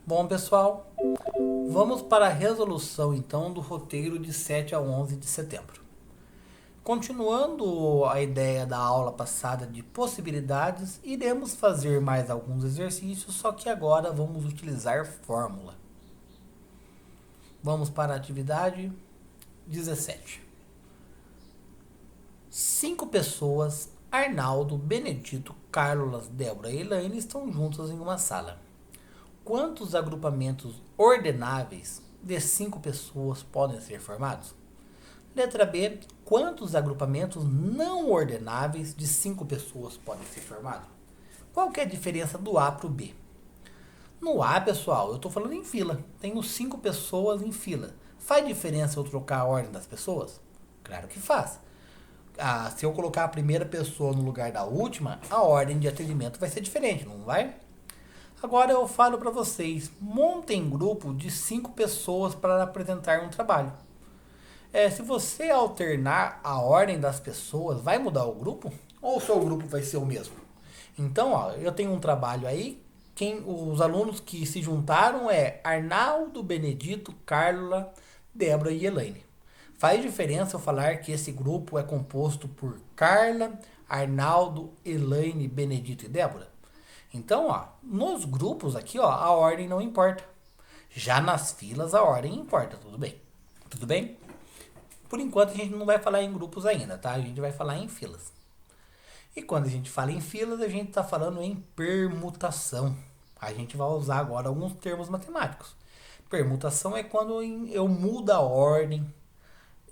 Bom, pessoal, vamos para a resolução então do roteiro de 7 a 11 de setembro. Continuando a ideia da aula passada de possibilidades, iremos fazer mais alguns exercícios, só que agora vamos utilizar fórmula. Vamos para a atividade 17. 5 pessoas, Arnaldo, Benedito, Carlos, Débora e Elaine estão juntas em uma sala. Quantos agrupamentos ordenáveis de 5 pessoas podem ser formados? Letra B. Quantos agrupamentos não ordenáveis de 5 pessoas podem ser formados? Qual que é a diferença do A para o B? No A, pessoal, eu estou falando em fila. Tenho 5 pessoas em fila. Faz diferença eu trocar a ordem das pessoas? Claro que faz. Se eu colocar a primeira pessoa no lugar da última, a ordem de atendimento vai ser diferente, não vai? Agora eu falo para vocês, montem grupo de 5 pessoas para apresentar um trabalho. Se você alternar a ordem das pessoas, vai mudar o grupo? Ou o seu grupo vai ser o mesmo? Então, eu tenho um trabalho aí, os alunos que se juntaram é Arnaldo, Benedito, Carla, Débora e Elaine. Faz diferença eu falar que esse grupo é composto por Carla, Arnaldo, Elaine, Benedito e Débora? Então, nos grupos aqui, a ordem não importa. Já nas filas, a ordem importa, tudo bem? Tudo bem? Por enquanto, a gente não vai falar em grupos ainda, tá? A gente vai falar em filas. E quando a gente fala em filas, a gente está falando em permutação. A gente vai usar agora alguns termos matemáticos. Permutação é quando eu mudo a ordem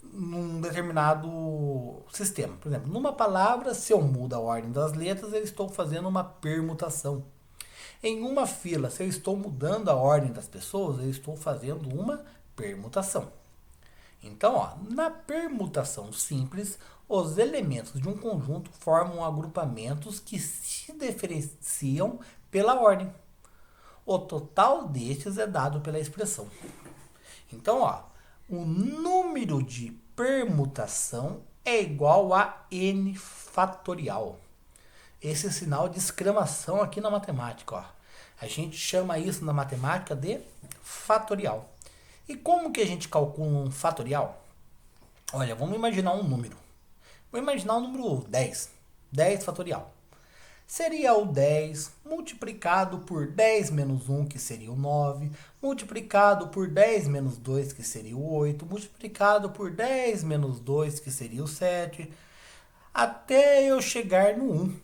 num determinado sistema. Por exemplo, numa palavra, se eu mudo a ordem das letras, eu estou fazendo uma permutação. Em uma fila, se eu estou mudando a ordem das pessoas, eu estou fazendo uma permutação. Então, na permutação simples, os elementos de um conjunto formam agrupamentos que se diferenciam pela ordem. O total destes é dado pela expressão. Então, o número de permutação é igual a n fatorial. Esse sinal de exclamação aqui na matemática. A gente chama isso na matemática de fatorial. E como que a gente calcula um fatorial? Olha, vamos imaginar um número. Vou imaginar o número 10. 10 fatorial. Seria o 10 multiplicado por 10 menos 1, que seria o 9, multiplicado por 10 menos 2, que seria o 8, multiplicado por 10 menos 2, que seria o 7, até eu chegar no 1.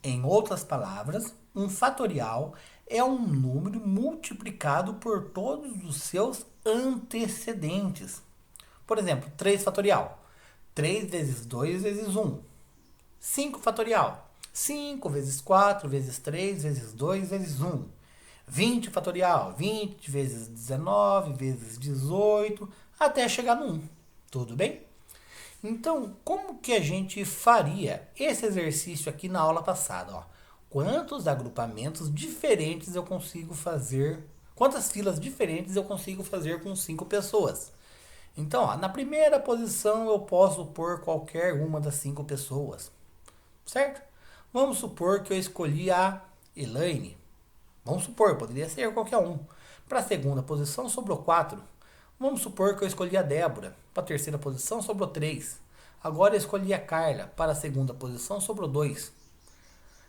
Em outras palavras, um fatorial é um número multiplicado por todos os seus antecedentes. Por exemplo, 3 fatorial. 3 vezes 2 vezes 1. 5 fatorial. 5 vezes 4 vezes 3 vezes 2 vezes 1. 20 fatorial. 20 vezes 19 vezes 18 até chegar no 1. Tudo bem? Então, como que a gente faria esse exercício aqui na aula passada? Quantos agrupamentos diferentes eu consigo fazer? Quantas filas diferentes eu consigo fazer com 5 pessoas? Então, na primeira posição eu posso pôr qualquer uma das 5 pessoas. Certo? Vamos supor que eu escolhi a Elaine. Vamos supor, poderia ser qualquer um. Para a segunda posição sobrou 4. Vamos supor que eu escolhi a Débora. Para a terceira posição sobrou 3. Agora eu escolhi a Carla. Para a segunda posição sobrou 2.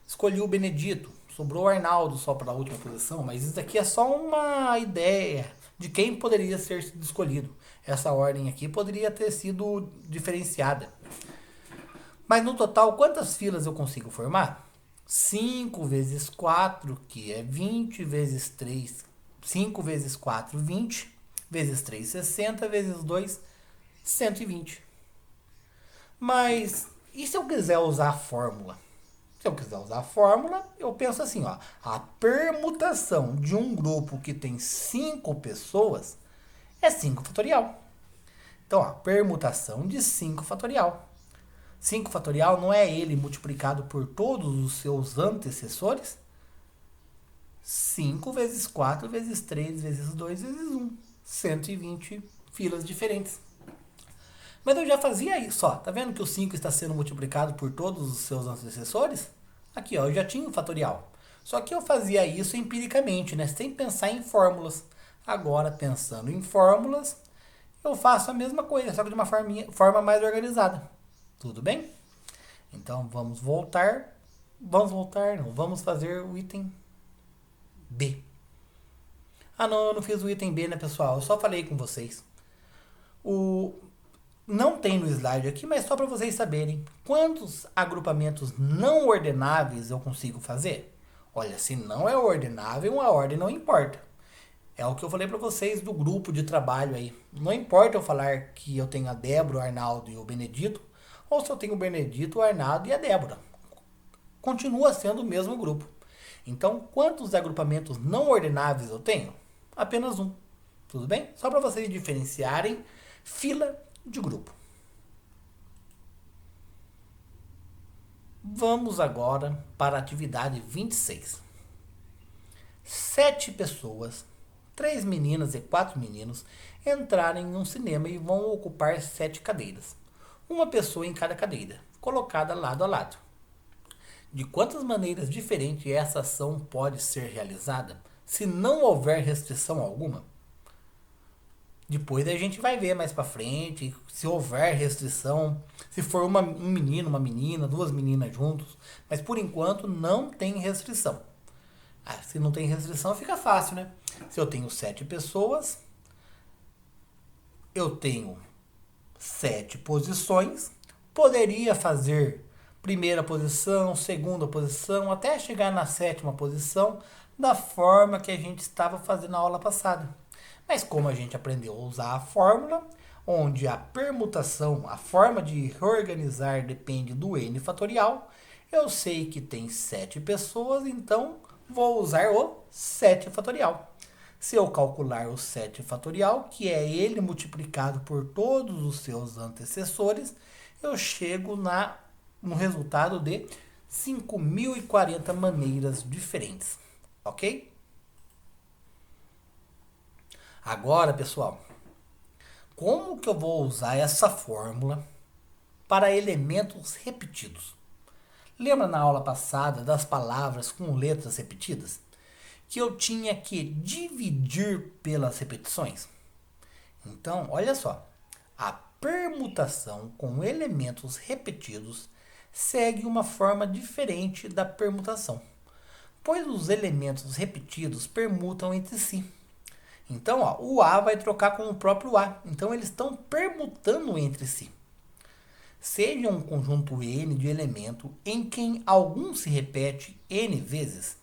Escolhi o Benedito. Sobrou o Arnaldo só para a última posição. Mas isso aqui é só uma ideia de quem poderia ser escolhido. Essa ordem aqui poderia ter sido diferenciada. Mas no total, quantas filas eu consigo formar? 5 vezes 4, que é 20, vezes 3, 5 vezes 4, 20, vezes 3, 60, vezes 2, 120. Mas, e se eu quiser usar a fórmula? Se eu quiser usar a fórmula, eu penso assim, a permutação de um grupo que tem 5 pessoas é 5 fatorial. Então, a permutação de 5 fatorial. 5 fatorial não é ele multiplicado por todos os seus antecessores? 5 vezes 4 vezes 3 vezes 2 vezes 1. 120 filas diferentes. Mas eu já fazia isso, Tá vendo que o 5 está sendo multiplicado por todos os seus antecessores? Aqui, eu já tinha o fatorial. Só que eu fazia isso empiricamente, né? Sem pensar em fórmulas. Agora, pensando em fórmulas, eu faço a mesma coisa, só que de uma forma mais organizada. Tudo bem? Então vamos voltar. Vamos voltar, não. Vamos fazer o item B. Ah, não, eu não fiz o item B, né, pessoal? Eu só falei com vocês. O Não tem no slide aqui, mas só para vocês saberem. Quantos agrupamentos não ordenáveis eu consigo fazer? Olha, se não é ordenável, a ordem não importa. É o que eu falei para vocês do grupo de trabalho aí. Não importa eu falar que eu tenho a Débora, o Arnaldo e o Benedito, ou se eu tenho o Benedito, o Arnaldo e a Débora. Continua sendo o mesmo grupo. Então, quantos agrupamentos não ordenáveis eu tenho? Apenas um. Tudo bem? Só para vocês diferenciarem fila de grupo. Vamos agora para a atividade 26. 7 pessoas, 3 meninas e 4 meninos, entraram em um cinema e vão ocupar 7 cadeiras. Uma pessoa em cada cadeira, colocada lado a lado. De quantas maneiras diferentes essa ação pode ser realizada, se não houver restrição alguma? Depois a gente vai ver mais pra frente, se houver restrição, se for um menino, uma menina, duas meninas juntos. Mas por enquanto não tem restrição. Ah, se não tem restrição fica fácil, né? Se eu tenho 7 pessoas, eu tenho 7 posições, poderia fazer primeira posição, segunda posição, até chegar na sétima posição, da forma que a gente estava fazendo na aula passada. Mas como a gente aprendeu a usar a fórmula, onde a permutação, a forma de reorganizar depende do n fatorial, eu sei que tem 7 pessoas, então vou usar o 7 fatorial. Se eu calcular o 7 fatorial, que é ele multiplicado por todos os seus antecessores, eu chego no resultado de 5.040 maneiras diferentes. Ok? Agora, pessoal, como que eu vou usar essa fórmula para elementos repetidos? Lembra na aula passada das palavras com letras repetidas? Que eu tinha que dividir pelas repetições? Então, olha só. A permutação com elementos repetidos segue uma forma diferente da permutação, pois os elementos repetidos permutam entre si. Então, ó, o A vai trocar com o próprio A. Então, eles estão permutando entre si. Seja um conjunto N de elemento em quem algum se repete N vezes,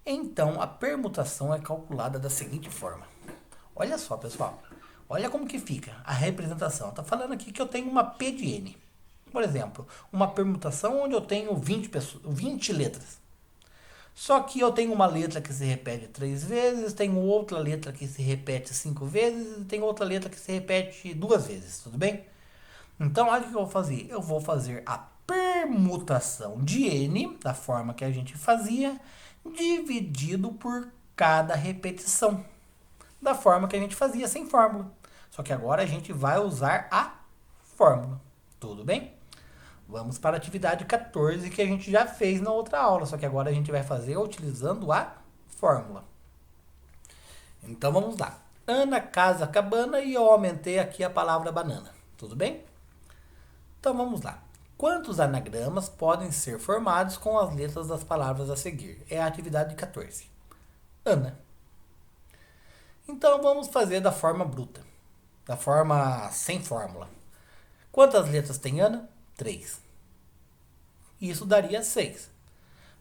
então a permutação é calculada da seguinte forma. Olha só, pessoal. Olha como que fica a representação. Está falando aqui que eu tenho uma P de N. Por exemplo, uma permutação onde eu tenho 20 letras. Só que eu tenho uma letra que se repete 3 vezes, tenho outra letra que se repete 5 vezes e tenho outra letra que se repete 2 vezes, tudo bem? Então, olha o que eu vou fazer. Eu vou fazer a permutação de n, da forma que a gente fazia, dividido por cada repetição, da forma que a gente fazia sem fórmula. Só que agora a gente vai usar a fórmula, tudo bem? Vamos para a atividade 14 que a gente já fez na outra aula, só que agora a gente vai fazer utilizando a fórmula. Então vamos lá. Ana, casa, cabana e eu aumentei aqui a palavra banana. Tudo bem? Então vamos lá. Quantos anagramas podem ser formados com as letras das palavras a seguir? É a atividade 14. Ana. Então vamos fazer da forma bruta, da forma sem fórmula. Quantas letras tem Ana? 3. Isso daria 6.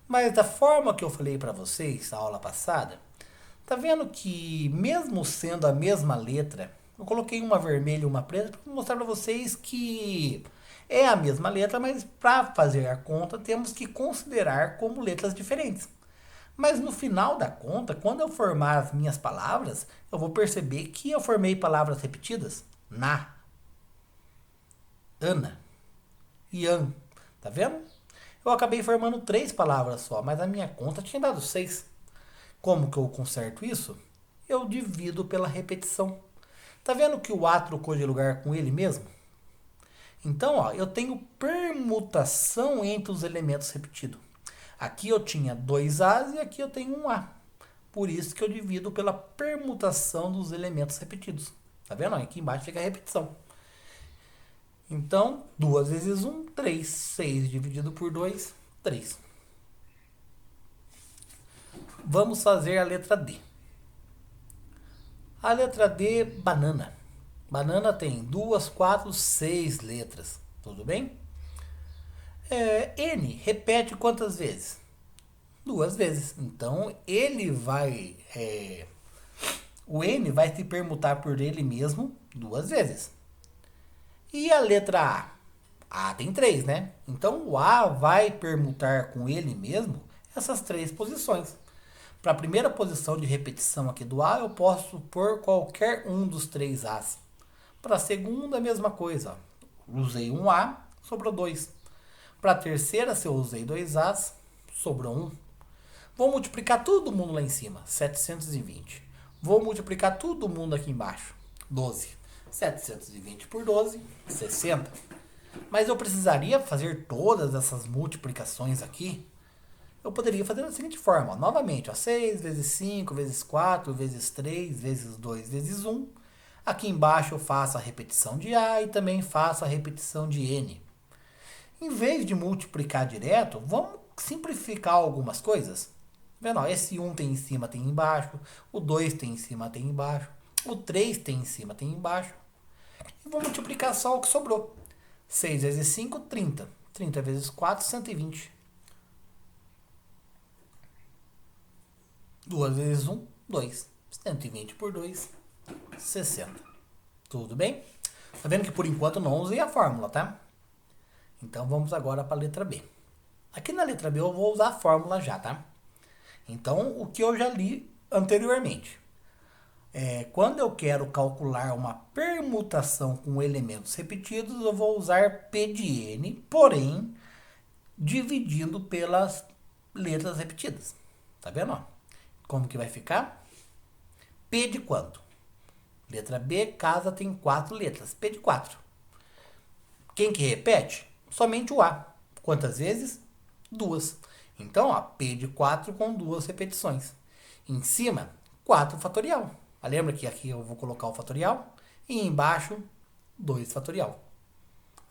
Mas da forma que eu falei para vocês na aula passada, tá vendo que mesmo sendo a mesma letra, eu coloquei uma vermelha e uma preta para mostrar para vocês que é a mesma letra, mas para fazer a conta temos que considerar como letras diferentes. Mas no final da conta, quando eu formar as minhas palavras, eu vou perceber que eu formei palavras repetidas. Na, Ana, Ian. Tá vendo? Eu acabei formando 3 palavras só, mas a minha conta tinha dado 6. Como que eu conserto isso? Eu divido pela repetição. Tá vendo que o A trocou de lugar com ele mesmo? Então, ó, eu tenho permutação entre os elementos repetidos. Aqui eu tinha dois A's e aqui eu tenho um A. Por isso que eu divido pela permutação dos elementos repetidos. Tá vendo? Aqui embaixo fica a repetição. Então, 2 vezes 1, 3. 6 dividido por 2, 3. Vamos fazer a letra D. A letra D, banana. Banana tem 2, 4, 6 letras. Tudo bem? N repete quantas vezes? 2 vezes. Então, o N vai se permutar por ele mesmo 2 vezes. E a letra A? A tem 3, né? Então, o A vai permutar com ele mesmo essas 3 posições. Para a primeira posição de repetição aqui do A, eu posso pôr qualquer um dos 3 A's. Para a segunda, a mesma coisa. Usei um A, sobrou 2. Para a terceira, se eu usei 2 A's, sobrou 1. Vou multiplicar todo mundo lá em cima, 720. Vou multiplicar todo mundo aqui embaixo, 12. 720 por 12, 60. Mas eu precisaria fazer todas essas multiplicações aqui. Eu poderia fazer da seguinte forma, ó, novamente, ó, 6 vezes 5, vezes 4, vezes 3, vezes 2, vezes 1. Aqui embaixo eu faço a repetição de A e também faço a repetição de N. Em vez de multiplicar direto, vamos simplificar algumas coisas. Vendo, ó, esse 1 tem em cima, tem embaixo. O 2 tem em cima, tem embaixo. O 3 tem em cima, tem embaixo. E vou multiplicar só o que sobrou. 6 vezes 5, 30. 30 vezes 4, 120. 2 vezes 1, 2. 120 por 2, 60. Tudo bem? Tá vendo que por enquanto eu não usei a fórmula, tá? Então vamos agora para a letra B. Aqui na letra B eu vou usar a fórmula já, tá? Então, o que eu já li anteriormente. Quando eu quero calcular uma permutação com elementos repetidos, eu vou usar P de N, porém, dividindo pelas letras repetidas. Tá vendo? Ó? Como que vai ficar? P de quanto? Letra B, casa tem 4 letras. P de 4. Quem que repete? Somente o A. Quantas vezes? 2. Então, ó, P de 4 com 2 repetições. Em cima, 4 fatorial. Lembra que aqui eu vou colocar o fatorial? E embaixo, 2 fatorial.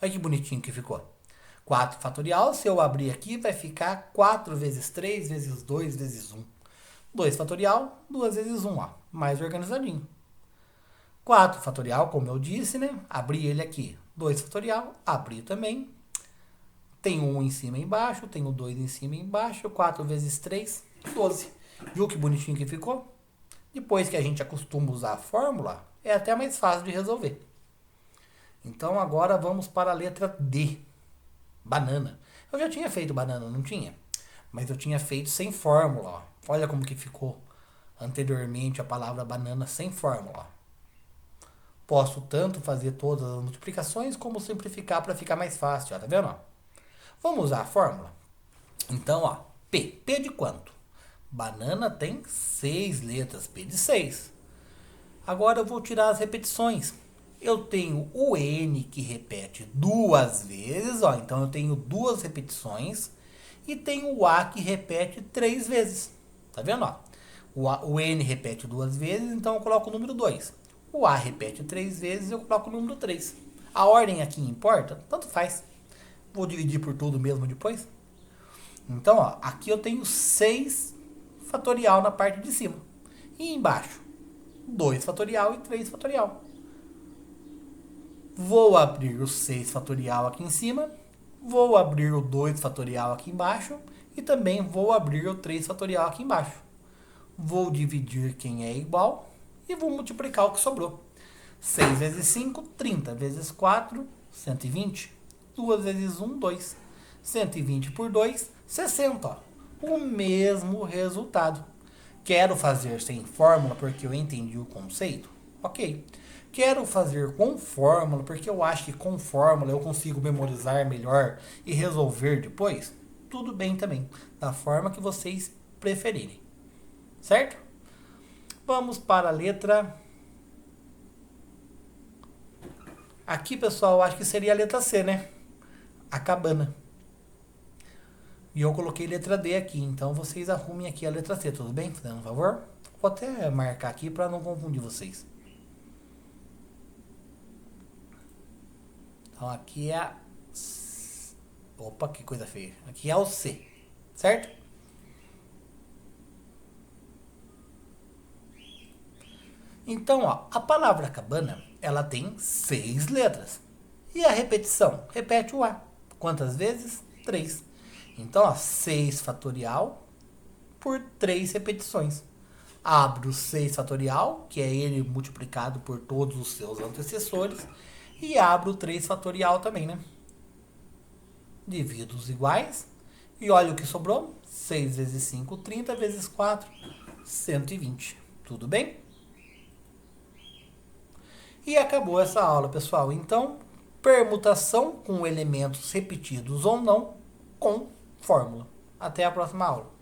Olha que bonitinho que ficou. 4 fatorial, se eu abrir aqui, vai ficar 4 vezes 3 vezes 2 vezes 1. 2 fatorial, 2 vezes 1, ó, mais organizadinho. 4 fatorial, como eu disse, né? Abri ele aqui. 2 fatorial, abri também. Tem 1 em cima e embaixo, tem o 2 em cima e embaixo. 4 vezes 3, 12. Viu que bonitinho que ficou? Depois que a gente acostuma usar a fórmula, é até mais fácil de resolver. Então agora vamos para a letra D. Banana. Eu já tinha feito banana, não tinha? Mas eu tinha feito sem fórmula, ó. Olha como que ficou anteriormente a palavra banana sem fórmula, ó. Posso tanto fazer todas as multiplicações como simplificar para ficar mais fácil, ó. Tá vendo? Ó? Vamos usar a fórmula? Então, ó, P. P de quanto? Banana tem 6 letras, P de 6. Agora eu vou tirar as repetições. Eu tenho o N que repete 2 vezes, ó, então eu tenho 2 repetições. E tenho o A que repete 3 vezes. Tá vendo? Ó? O N repete 2 vezes, então eu coloco o número 2. O A repete 3 vezes, eu coloco o número 3. A ordem aqui importa? Tanto faz. Vou dividir por tudo mesmo depois. Então, ó, aqui eu tenho 6 fatorial na parte de cima. E embaixo, 2 fatorial e 3 fatorial. Vou abrir o 6 fatorial aqui em cima. Vou abrir o 2 fatorial aqui embaixo. E também vou abrir o 3 fatorial aqui embaixo. Vou dividir quem é igual. E vou multiplicar o que sobrou. 6 vezes 5, 30. Vezes 4, 120. 2 vezes 1, 2. 120 por 2, 60. Ó. O mesmo resultado. Quero fazer sem fórmula porque eu entendi o conceito? Ok. Quero fazer com fórmula porque eu acho que com fórmula eu consigo memorizar melhor e resolver depois? Tudo bem também. Da forma que vocês preferirem. Certo? Vamos para a letra... Aqui, pessoal, acho que seria a letra C, né? A cabana. E eu coloquei letra D aqui, então vocês arrumem aqui a letra C, tudo bem? Fazendo um favor? Vou até marcar aqui para não confundir vocês. Então aqui é a... Opa, que coisa feia. Aqui é o C, certo? Então, ó, a palavra cabana, ela tem 6 letras. E a repetição? Repete o A. Quantas vezes? 3. Então, ó, 6 fatorial por 3 repetições. Abro o 6 fatorial, que é ele multiplicado por todos os seus antecessores, e abro o 3 fatorial também, né? Divido os iguais, e olha o que sobrou. 6 vezes 5, 30, vezes 4, 120. Tudo bem? E acabou essa aula, pessoal. Então, permutação com elementos repetidos ou não, com fórmula. Até a próxima aula.